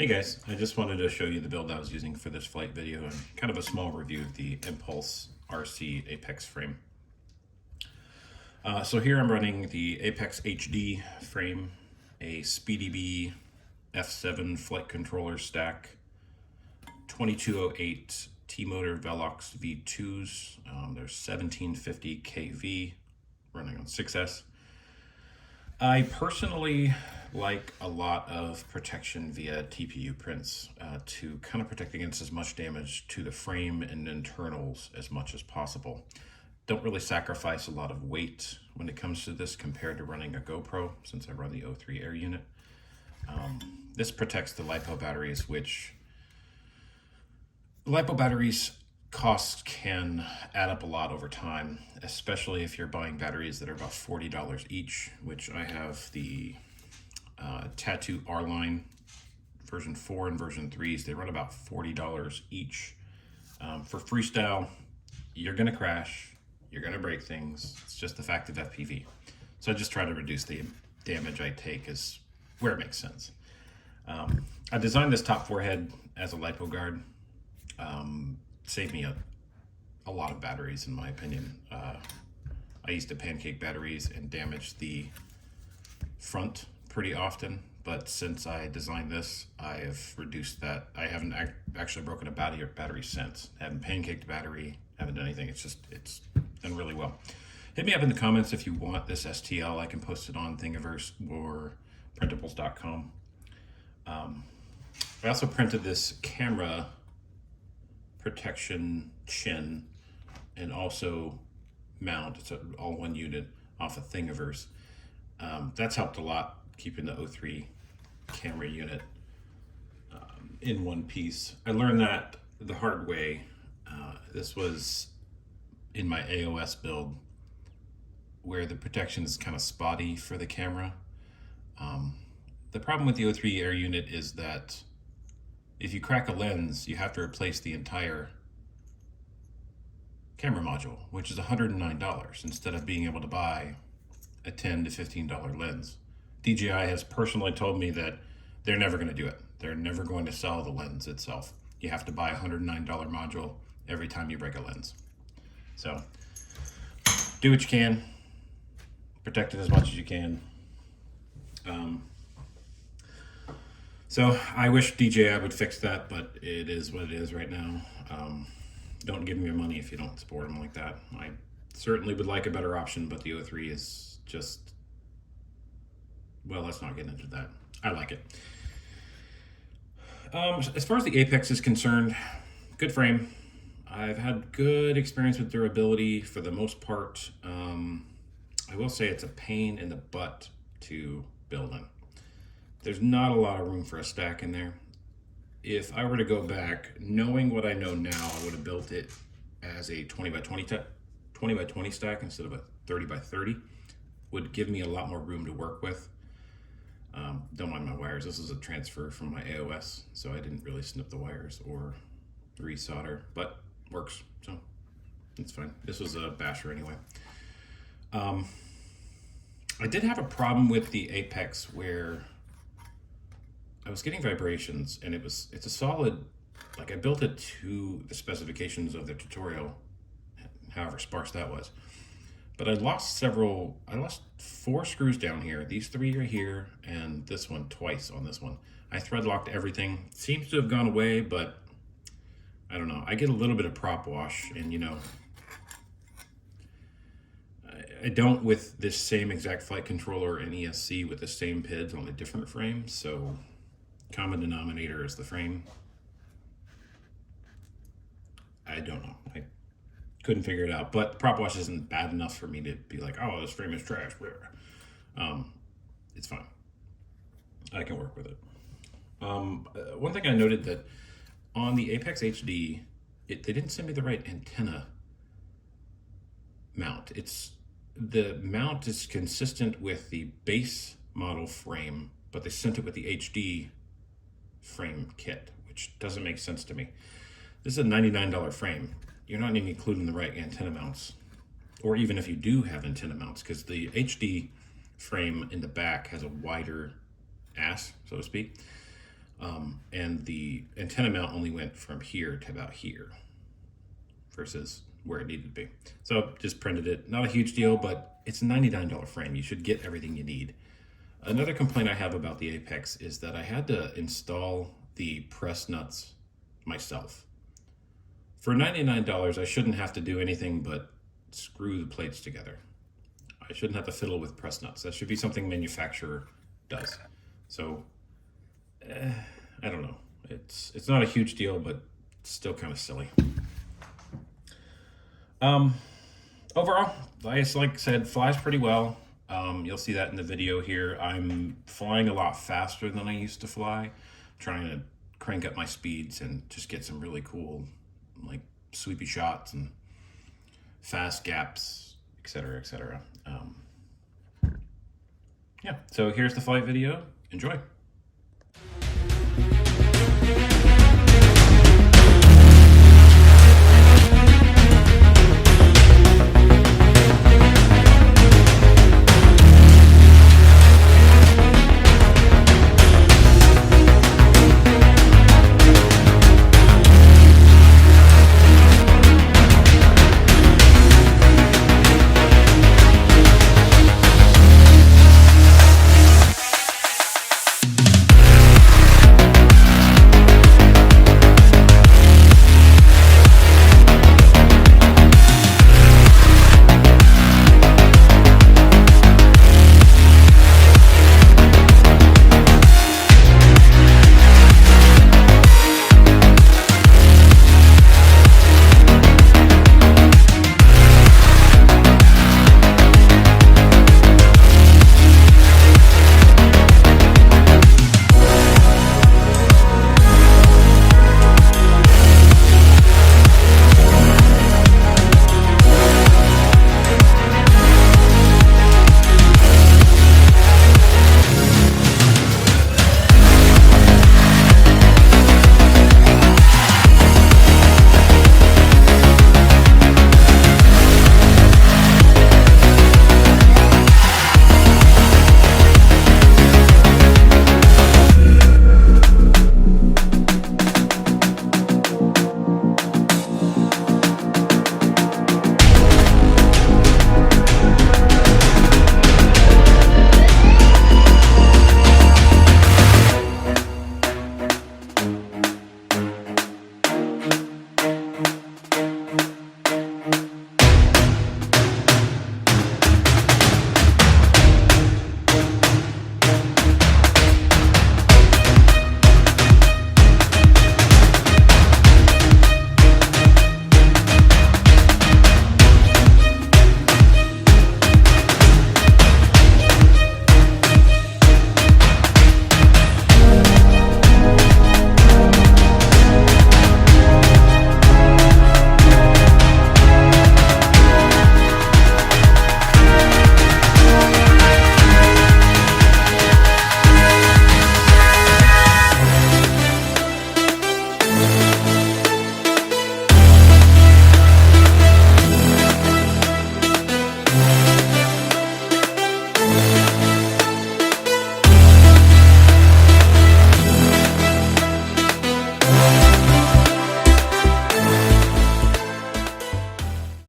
Hey guys, I just wanted to show you the build I was using for this flight video and kind of a small review of the ImpulseRC Apex frame. So here I'm running the Apex HD frame, a SpeedyBee F7 flight controller stack, 2208 T-Motor Velox V2s. There's 1750 KV running on 6S. I personally like a lot of protection via TPU prints to kind of protect against as much damage to the frame and internals as much as possible. Don't really sacrifice a lot of weight when it comes to this compared to running a GoPro, since I run the O3 air unit. This protects the LiPo batteries, which LiPo batteries costs can add up a lot over time, especially if you're buying batteries that are about $40 each, which I have the Tattoo R-Line version 4 and version 3s. They run about $40 each. For freestyle, you're gonna crash, you're gonna break things. It's just the fact of FPV. So I just try to reduce the damage I take as where it makes sense. I designed this top forehead as a LiPo guard. Saved me a lot of batteries, in my opinion. I used to pancake batteries and damage the front pretty often, but since I designed this, I have reduced that. I haven't actually broken a battery since. I haven't pancaked a battery, haven't done anything. It's done really well. Hit me up in the comments if you want this STL. I can post it on Thingiverse or printables.com. I also printed this camera protection chin and also mount. It's all one unit off of Thingiverse. That's helped a lot, keeping the O3 camera unit in one piece. I learned that the hard way. This was in my AOS build where the protection is kind of spotty for the camera. The problem with the O3 air unit is that if you crack a lens, you have to replace the entire camera module, which is $109, instead of being able to buy a $10 to $15 lens. DJI has personally told me that they're never going to do it. They're never going to sell the lens itself. You have to buy a $109 module every time you break a lens. So do what you can, protect it as much as you can. So I wish DJI would fix that, but it is what it is right now. Don't give me your money if you don't support them like that. I certainly would like a better option, but the O3 is just, well, let's not get into that. I like it. As far as the Apex is concerned, good frame. I've had good experience with durability for the most part. I will say it's a pain in the butt to build in. There's not a lot of room for a stack in there. If I were to go back, knowing what I know now, I would have built it as a 20 by 20 stack instead of a 30 by 30. Would give me a lot more room to work with. Don't mind my wires. This is a transfer from my AOS, so I didn't really snip the wires or resolder, but works, so it's fine. This was a basher anyway. I did have a problem with the Apex where I was getting vibrations, and it's a solid, like I built it to the specifications of the tutorial, however sparse that was. But I lost 4 screws down here. These 3 are here, and this one twice on this one. I thread locked everything. Seems to have gone away, but I don't know. I get a little bit of prop wash, and you know, I don't with this same exact flight controller and ESC with the same PIDs on a different frame, so common denominator is the frame. I don't know. I couldn't figure it out, but prop wash isn't bad enough for me to be like, oh, this frame is trash. It's fine. I can work with it. One thing I noted that on the Apex HD, they didn't send me the right antenna mount. The mount is consistent with the base model frame, but they sent it with the HD frame kit, which doesn't make sense to me. This is a $99 frame. You're not even including the right antenna mounts, or even if you do have antenna mounts, because the HD frame in the back has a wider ass, so to speak. And the antenna mount only went from here to about here versus where it needed to be. So just printed it. Not a huge deal, but it's a $99 frame. You should get everything you need. Another complaint I have about the Apex is that I had to install the press nuts myself. For $99, I shouldn't have to do anything but screw the plates together. I shouldn't have to fiddle with press nuts. That should be something manufacturer does. So, I don't know. It's not a huge deal, but it's still kind of silly. Overall, like I said, flies pretty well. You'll see that in the video here. I'm flying a lot faster than I used to fly, trying to crank up my speeds and just get some really cool, like, sweepy shots and fast gaps, etc., etc. Yeah, so here's the flight video. Enjoy.